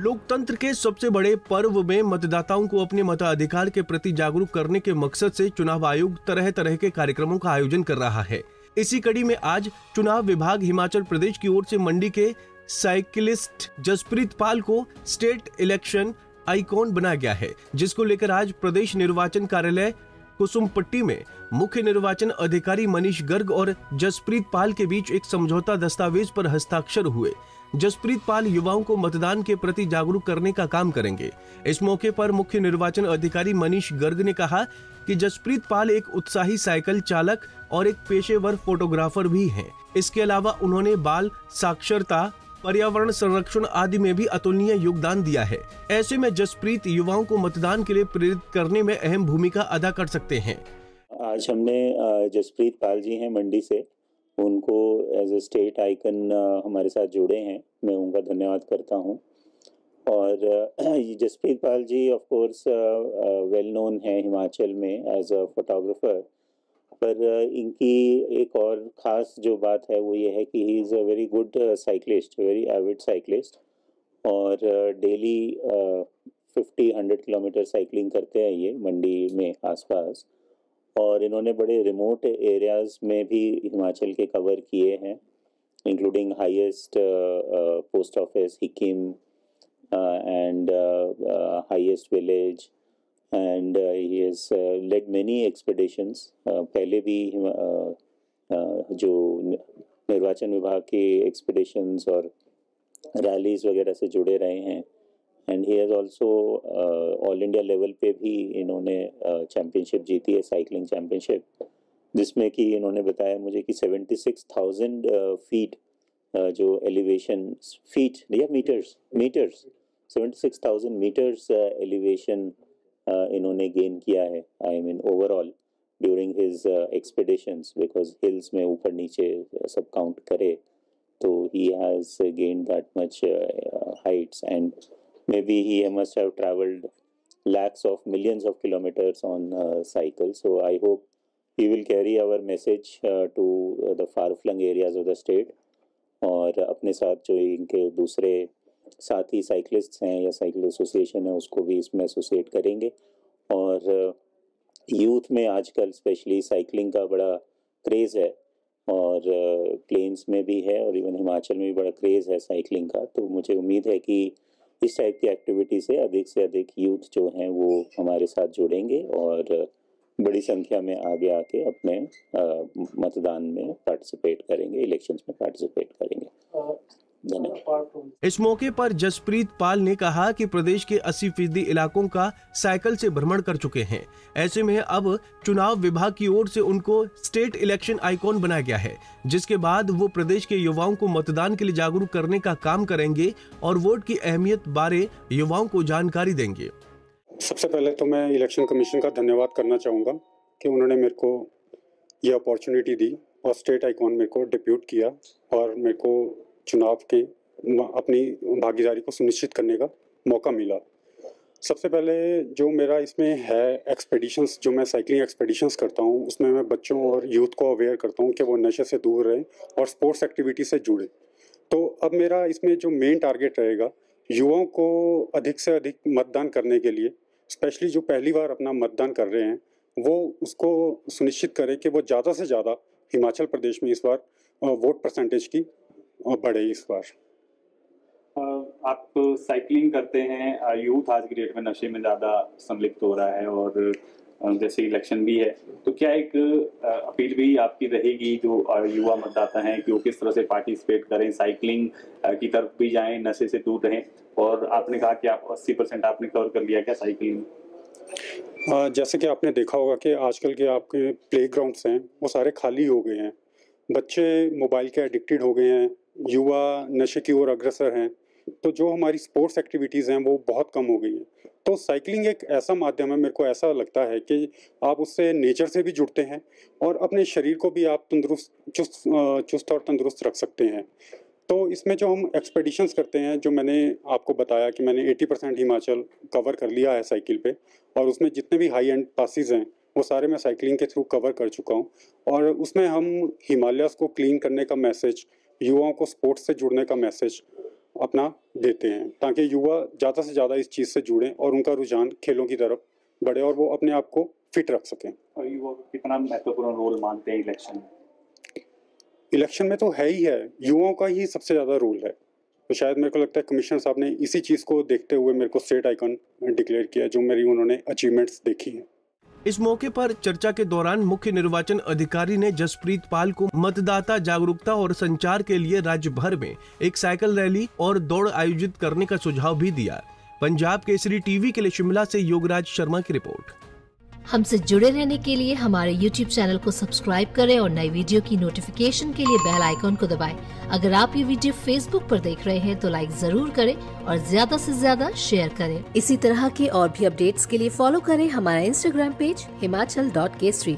लोकतंत्र के सबसे बड़े पर्व में मतदाताओं को अपने मताधिकार के प्रति जागरूक करने के मकसद से चुनाव आयोग तरह तरह के कार्यक्रमों का आयोजन कर रहा है। इसी कड़ी में आज चुनाव विभाग हिमाचल प्रदेश की ओर से मंडी के साइकिलिस्ट जसप्रीत पाल को स्टेट इलेक्शन आइकॉन बनाया गया है, जिसको लेकर आज प्रदेश निर्वाचन कार्यालय कुसुमपट्टी में मुख्य निर्वाचन अधिकारी मनीष गर्ग और जसप्रीत पाल के बीच एक समझौता दस्तावेज पर हस्ताक्षर हुए। जसप्रीत पाल युवाओं को मतदान के प्रति जागरूक करने का काम करेंगे। इस मौके पर मुख्य निर्वाचन अधिकारी मनीष गर्ग ने कहा कि जसप्रीत पाल एक उत्साही साइकिल चालक और एक पेशेवर फोटोग्राफर भी हैं। इसके अलावा उन्होंने बाल साक्षरता, पर्यावरण संरक्षण आदि में भी अतुलनीय योगदान दिया है। ऐसे में जसप्रीत युवाओं को मतदान के लिए प्रेरित करने में अहम भूमिका अदा कर सकते हैं। आज हमने जसप्रीत पाल जी हैं मंडी से, उनको एज ए स्टेट आइकन हमारे साथ जुड़े हैं, मैं उनका धन्यवाद करता हूं। और Jasprit Pal ji of course well known है हिमाचल में एज अ फोटोग्राफर, पर इनकी एक और ख़ास जो बात है वो ये है कि he is a very good cyclist, very Avid cyclist, और डेली 50-100 किलोमीटर साइकिलिंग करते हैं ये मंडी में आसपास। और इन्होंने बड़े रिमोट एरियाज़ में भी हिमाचल के कवर किए हैं, including highest post office Hikkim and highest village, and he has led many expeditions. पहले भी जो निर्वाचन विभाग के expeditions और रैलीज वगैरह से जुड़े रहे हैं, and he has also all India level पे भी इन्होंने चैम्पियनशिप जीती है, साइकिलिंग चैम्पियनशिप, जिसमें कि इन्होंने बताया मुझे कि 76,000 फीट जो एलिवेशन फीट या मीटर्स 76,000 मीटर्स एलिवेशन इन्होंने गेन किया है, I mean overall during his expeditions, because hills में ऊपर नीचे सब काउंट करे तो he has gain that much Heights, and may be he must have travelled lakhs of millions of kilometers on cycle. So I hope he will carry our message to the far-flung areas of the state, और अपने साथ जो इनके दूसरे साथी cyclists हैं या cycle association है उसको भी इसमें एसोसिएट करेंगे। और यूथ में आजकल स्पेशली साइकिलिंग का बड़ा क्रेज़ है, और प्लेन्स में भी है और इवन हिमाचल में भी बड़ा क्रेज़ है साइकिलिंग का। तो मुझे उम्मीद है कि इस टाइप की एक्टिविटी से अधिक यूथ जो हैं वो हमारे साथ जुड़ेंगे और बड़ी संख्या में आगे आके अपने मतदान में पार्टिसिपेट करेंगे, इलेक्शंस में पार्टिसिपेट करेंगे। इस मौके पर जसप्रीत पाल ने कहा कि प्रदेश के 80% इलाकों का साइकिल से भ्रमण कर चुके हैं। ऐसे में अब चुनाव विभाग की ओर से उनको स्टेट इलेक्शन आइकॉन बनाया गया है, जिसके बाद वो प्रदेश के युवाओं को मतदान के लिए जागरूक करने का काम करेंगे और वोट की अहमियत बारे युवाओं को जानकारी देंगे। सबसे पहले तो मैं इलेक्शन कमीशन का धन्यवाद करना चाहूँगा कि उन्होंने मेरे को ये अपॉर्चुनिटी दी और स्टेट आइकॉन मेरे को डिप्यूट किया और मेरे को चुनाव के अपनी भागीदारी को सुनिश्चित करने का मौका मिला। सबसे पहले जो मेरा इसमें है एक्सपेडिशंस, जो मैं साइकिलिंग एक्सपेडिशंस करता हूँ उसमें मैं बच्चों और यूथ को अवेयर करता हूँ कि वो नशे से दूर रहें और स्पोर्ट्स एक्टिविटी से जुड़े। तो अब मेरा इसमें जो मेन टारगेट रहेगा, युवाओं को अधिक से अधिक मतदान करने के लिए, स्पेशली जो पहली बार अपना मतदान कर रहे हैं, वो उसको सुनिश्चित करें कि वो ज़्यादा से ज़्यादा हिमाचल प्रदेश में इस बार वोट परसेंटेज की बढ़े इस बार। आप साइकिलिंग करते हैं, यूथ आज की डेट में नशे में ज़्यादा सम्मिलित हो रहा है और जैसे इलेक्शन भी है, तो क्या एक अपील भी आपकी रहेगी जो युवा मतदाता हैं कि वो किस तरह से पार्टिसिपेट करें, साइकिलिंग की तरफ भी जाएं, नशे से दूर रहें? और आपने कहा कि आप 80% आपने कवर कर लिया क्या साइकिलिंग? जैसे कि आपने देखा होगा कि आजकल के आपके प्लेग्राउंड्स हैं वो सारे खाली हो गए हैं, बच्चे मोबाइल के एडिक्टेड हो गए हैं, युवा नशे की ओर अग्रसर हैं, तो जो हमारी स्पोर्ट्स एक्टिविटीज़ हैं वो बहुत कम हो गई हैं। तो साइकिलिंग एक ऐसा माध्यम है, मेरे को ऐसा लगता है कि आप उससे नेचर से भी जुड़ते हैं और अपने शरीर को भी आप चुस्त और तंदुरुस्त रख सकते हैं। तो इसमें जो हम एक्सपेडिशंस करते हैं, जो मैंने आपको बताया कि मैंने 80% हिमाचल कवर कर लिया है साइकिल पे, और उसमें जितने भी हाई एंड पासेस हैं वो सारे मैं साइकिलिंग के थ्रू कवर कर चुका हूँ। और उसमें हम हिमालयस को क्लीन करने का मैसेज, युवाओं को स्पोर्ट्स से जुड़ने का मैसेज अपना देते हैं, ताकि युवा ज़्यादा से ज़्यादा इस चीज़ से जुड़ें और उनका रुझान खेलों की तरफ बढ़े और वो अपने आप को फिट रख सकें। और युवा कितना महत्वपूर्ण रोल मानते हैं इलेक्शन में? इलेक्शन में तो है ही है, युवाओं का ही सबसे ज़्यादा रोल है। तो शायद मेरे को लगता है कमिश्नर साहब ने इसी चीज़ को देखते हुए मेरे को स्टेट आइकन डिक्लेयर किया, जो मेरी उन्होंने अचीवमेंट्स देखी हैं। इस मौके पर चर्चा के दौरान मुख्य निर्वाचन अधिकारी ने जसप्रीत पाल को मतदाता जागरूकता और संचार के लिए राज्य भर में एक साइकिल रैली और दौड़ आयोजित करने का सुझाव भी दिया। पंजाब केसरी टीवी के लिए शिमला से योगराज शर्मा की रिपोर्ट। हमसे जुड़े रहने के लिए हमारे YouTube चैनल को सब्सक्राइब करें और नई वीडियो की नोटिफिकेशन के लिए बेल आइकॉन को दबाएं। अगर आप ये वीडियो Facebook पर देख रहे हैं तो लाइक जरूर करें और ज्यादा से ज्यादा शेयर करें। इसी तरह के और भी अपडेट्स के लिए फॉलो करें हमारा Instagram पेज himachal.kesri।